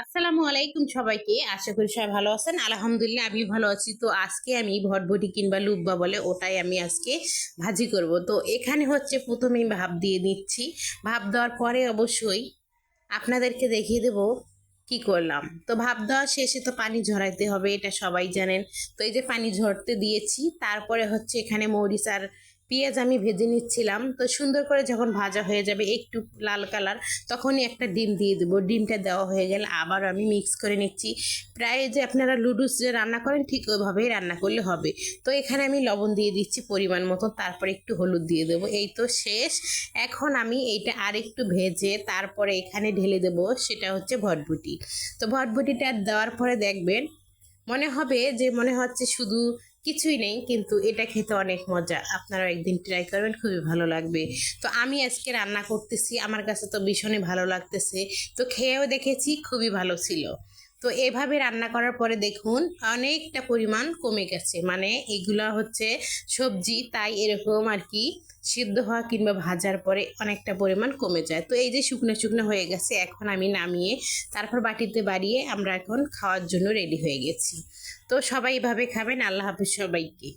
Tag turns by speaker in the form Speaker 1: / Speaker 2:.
Speaker 1: আসসালামু আলাইকুম সবাইকে। আশা করি সবাই ভালো আছেন। আলহামদুলিল্লাহ আমি ভালো আছি। তো আজকে আমি ভটভটি কিংবা লুব্বা বলে ওটাই আমি আজকে ভাজি করব। তো এখানে হচ্ছে প্রথমেই ভাপ দিয়ে নিচ্ছি। ভাপ দেওয়ার পরে অবশ্যই আপনাদেরকে দেখিয়ে দেব কি করলাম। তো ভাপ দেওয়া শেষে তো পানি ঝরাইতে হবে, এটা সবাই জানেন। তো এই যে পানি ঝরতে দিয়েছি, তারপরে হচ্ছে এখানে মরিচ আর পেঁয়াজ আমি ভেজে নিচ্ছিলাম। তো সুন্দর করে যখন ভাজা হয়ে যাবে একটু লাল কালার, তখনই একটা ডিম দিয়ে দেবো। ডিমটা দেওয়া হয়ে গেলে আবার আমি মিক্স করে নিচ্ছি। প্রায় যে আপনারা লুডুস যে রান্না করেন ঠিক ওইভাবেই রান্না করলে হবে। তো এখানে আমি লবণ দিয়ে দিচ্ছি পরিমাণ মতো, তারপরে একটু হলুদ দিয়ে দেবো। এই তো শেষ। এখন আমি এইটা আর একটু ভেজে তারপরে এখানে ঢেলে দেবো, সেটা হচ্ছে ভটভটি। তো ভটভটিটা দেওয়ার পরে দেখবেন মনে হচ্ছে শুধু কিছুই নেই, কিন্তু এটা খেতে অনেক মজা। আপনারা একদিন ট্রাই করবেন, খুবই ভালো লাগবে। তো আমি আজকে রান্না করতেছি, আমার কাছে তো ভীষণই ভালো লাগতেছে। তো খেয়েও দেখেছি, খুবই ভালো ছিল। তো এভাবে রান্না করার পরে দেখুন অনেকটা পরিমাণ কমে গেছে, মানে এগুলা হচ্ছে সবজি, তাই এরকম আর কি সিদ্ধ হওয়া কিংবা ভাজার পরে অনেকটা পরিমাণ কমে যায়। তো এই যে শুকনো শুকনো হয়ে গেছে, এখন আমি নামিয়ে তারপর বাটিতে বাড়িয়ে আমরা এখন খাওয়ার জন্য রেডি হয়ে গেছি। তো সবাই এভাবে খাবেন। আল্লাহ হাফেজ সবাইকে।